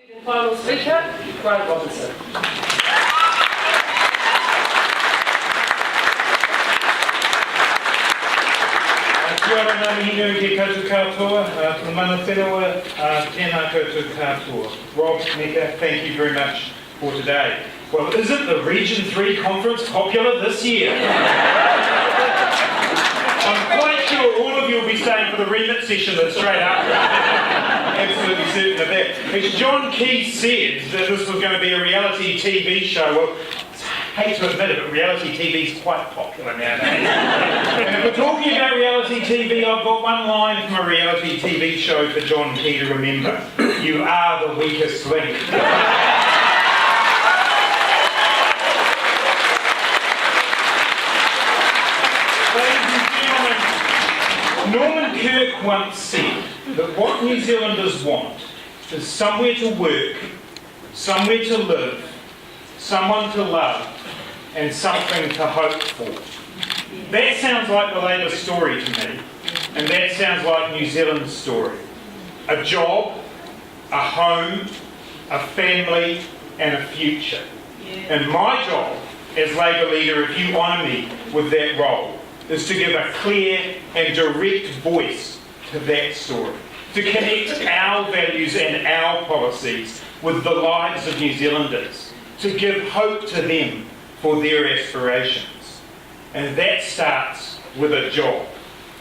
Final speaker, Robertson. Kia ora ngā mihi nui ki koutou katoa, tōna mana whenua, tēnā koutou katoa. Rob, Mika, thank you very much for today. Well, isn't the Region 3 conference popular this year? I'm quite sure all of you will be staying for the remit session that's straight after. Absolutely certain of that. As John Key said that this was going to be a reality TV show, well, I hate to admit it, but reality TV is quite popular nowadays. And if we're talking about reality TV, I've got one line from a reality TV show for John Key to remember. You are the weakest link. Norman Kirk once said that what New Zealanders want is somewhere to work, somewhere to live, someone to love, and something to hope for. That sounds like the Labour story to me, and that sounds like New Zealand's story. A job, a home, a family, and a future. And my job as Labour leader, if you honour me with that role, is to give a clear and direct voice to that story, to connect our values and our policies with the lives of New Zealanders, to give hope to them for their aspirations. And that starts with a job.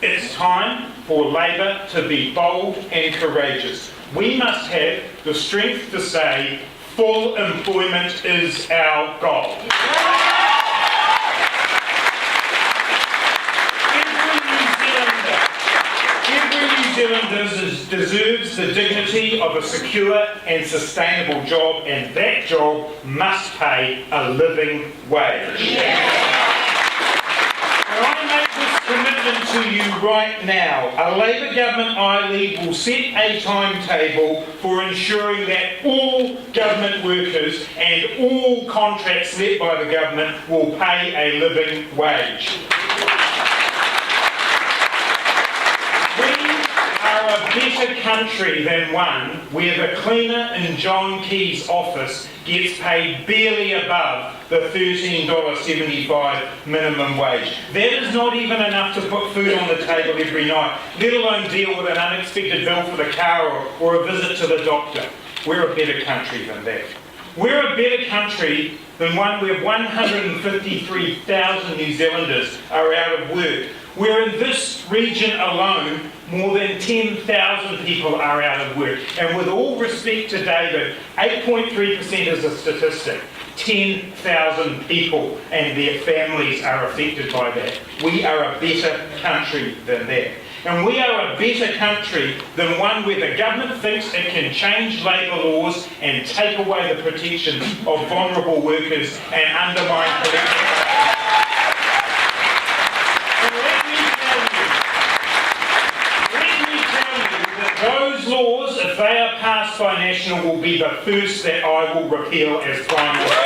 It's time for Labour to be bold and courageous. We must have the strength to say full employment is our goal. New Zealanders deserves the dignity of a secure and sustainable job, and that job must pay a living wage. And I make this commitment to you right now. A Labour government I lead will set a timetable for ensuring that all government workers and all contracts let by the government will pay a living wage. A better country than one where the cleaner in John Key's office gets paid barely above the $13.75 minimum wage. That is not even enough to put food on the table every night, let alone deal with an unexpected bill for the car or a visit to the doctor. We're a better country than that. We're a better country than one where 153,000 New Zealanders are out of work, where in this region alone, more than 10,000 people are out of work. And with all respect to David, 8.3% is a statistic. 10,000 people and their families are affected by that. We are a better country than that. And we are a better country than one where the government thinks it can change labour laws and take away the protections of vulnerable workers and undermine collective. Those laws, if they are passed by National, will be the first that I will repeal as Prime Minister.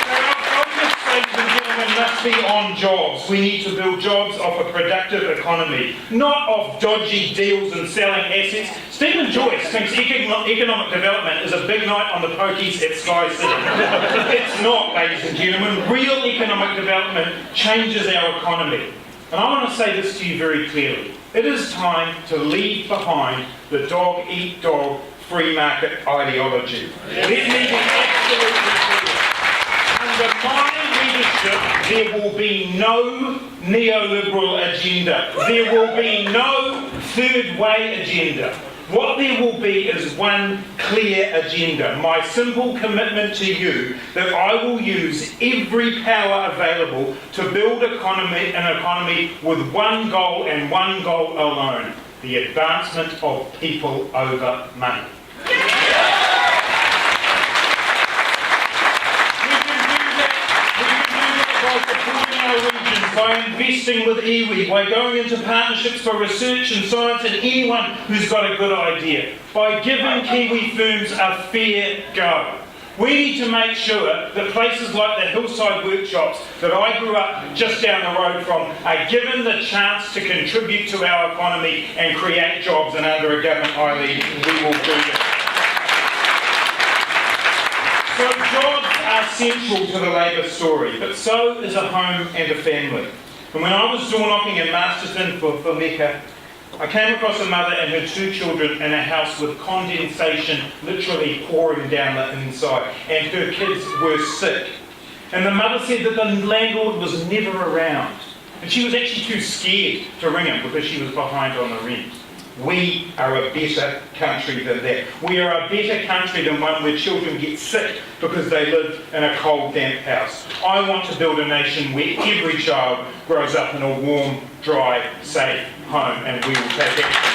So our focus, ladies and gentlemen, must be on jobs. We need to build jobs off a productive economy, not off dodgy deals and selling assets. Stephen Joyce thinks economic development is a big night on the pokies at Sky City. It's not, ladies and gentlemen. Real economic development changes our economy. And I want to say this to you very clearly. It is time to leave behind the dog-eat-dog free market ideology. Let me be absolutely clear. Under my leadership, there will be no neoliberal agenda. There will be no third way agenda. What there will be is one clear agenda. My simple commitment to you that I will use every power available to build an economy with one goal and one goal alone: the advancement of people over money. By investing with iwi, by going into partnerships for research and science and anyone who's got a good idea, by giving Kiwi firms a fair go. We need to make sure that places like the hillside workshops that I grew up just down the road from are given the chance to contribute to our economy and create jobs, and under a government I lead, we will do this. are central to the Labour story, but so is a home and a family. And when I was door knocking in Masterton for Mecca, I came across a mother and her 2 children in a house with condensation literally pouring down the inside, and her kids were sick. And the mother said that the landlord was never around, and she was actually too scared to ring him because she was behind on the rent. We are a better country than that. We are a better country than one where children get sick because they live in a cold, damp house. I want to build a nation where every child grows up in a warm, dry, safe home, and we will take action.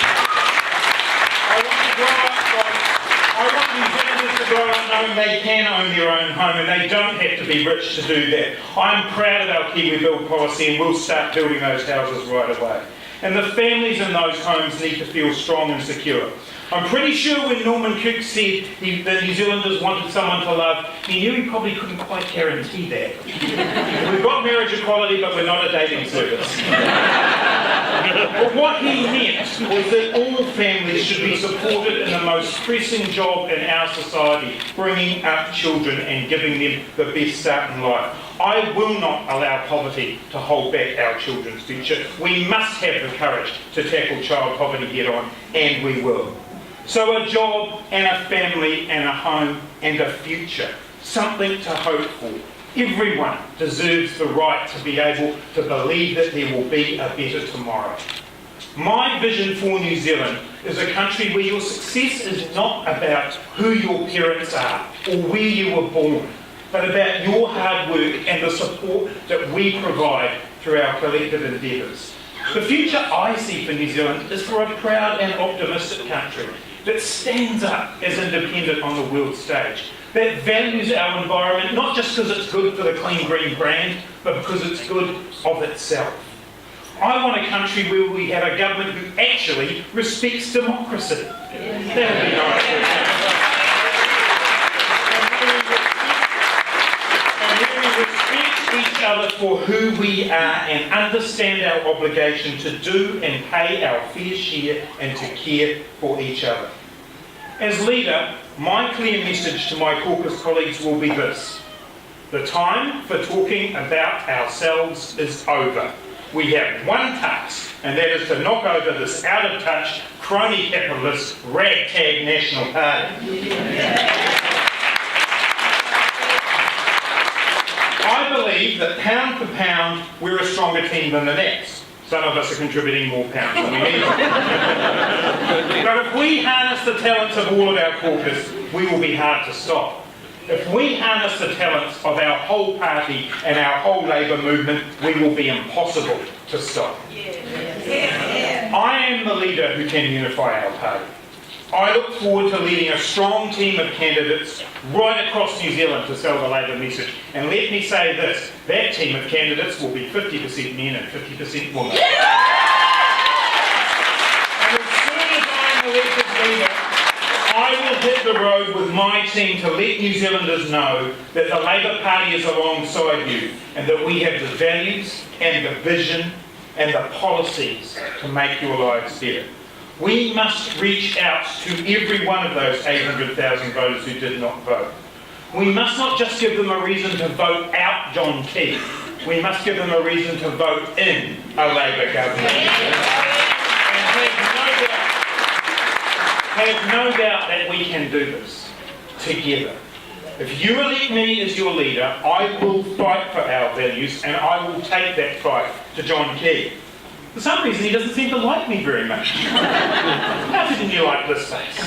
I want New Zealanders to grow up knowing they can own their own home and they don't have to be rich to do that. I'm proud of our Kiwi Build policy, and we'll start building those houses right away. And the families in those homes need to feel strong and secure. I'm pretty sure when Norman Cook said that New Zealanders wanted someone to love, he knew he probably couldn't quite guarantee that. We've got marriage equality, but we're not a dating service. But what he meant was that all families should be supported in the most pressing job in our society, bringing up children and giving them the best start in life. I will not allow poverty to hold back our children's future. We must have the courage to tackle child poverty head on, and we will. So a job and a family and a home and a future, something to hope for. Everyone deserves the right to be able to believe that there will be a better tomorrow. My vision for New Zealand is a country where your success is not about who your parents are or where you were born, but about your hard work and the support that we provide through our collective endeavours. The future I see for New Zealand is for a proud and optimistic country that stands up as independent on the world stage, that values our environment not just because it's good for the Clean Green brand, but because it's good of itself. I want a country where we have a government who actually respects democracy. That would be nice. Each other for who we are and understand our obligation to do and pay our fair share and to care for each other. As leader, my clear message to my caucus colleagues will be this: the time for talking about ourselves is over. We have one task, and that is to knock over this out-of-touch, crony capitalist, ragtag National Party. I believe that pound for pound, we're a stronger team than the Nats. Some of us are contributing more pounds than we need. But if we harness the talents of all of our caucus, we will be hard to stop. If we harness the talents of our whole party and our whole Labour movement, we will be impossible to stop. I am the leader who can unify our party. I look forward to leading a strong team of candidates right across New Zealand to sell the Labour message. And let me say this, that team of candidates will be 50% men and 50% women. And as soon as I'm elected leader, I will hit the road with my team to let New Zealanders know that the Labour Party is alongside you and that we have the values and the vision and the policies to make your lives better. We must reach out to every one of those 800,000 voters who did not vote. We must not just give them a reason to vote out John Key. We must give them a reason to vote in a Labour government. And have no doubt that we can do this together. If you elect me as your leader, I will fight for our values and I will take that fight to John Key. For some reason, he doesn't seem to like me very much. How didn't you like this face?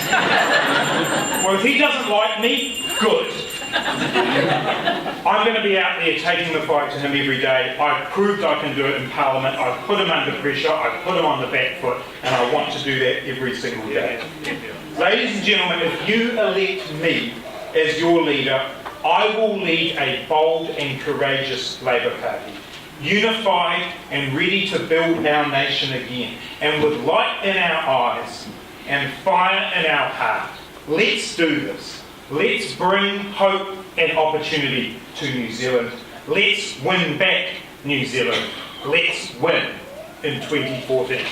Well, if he doesn't like me, good. I'm going to be out there taking the fight to him every day. I've proved I can do it in Parliament. I've put him under pressure. I've put him on the back foot. And I want to do that every single day. Ladies and gentlemen, if you elect me as your leader, I will lead a bold and courageous Labour Party, unified and ready to build our nation again, and with light in our eyes and fire in our heart. Let's do this. Let's bring hope and opportunity to New Zealand. Let's win back New Zealand. Let's win in 2014.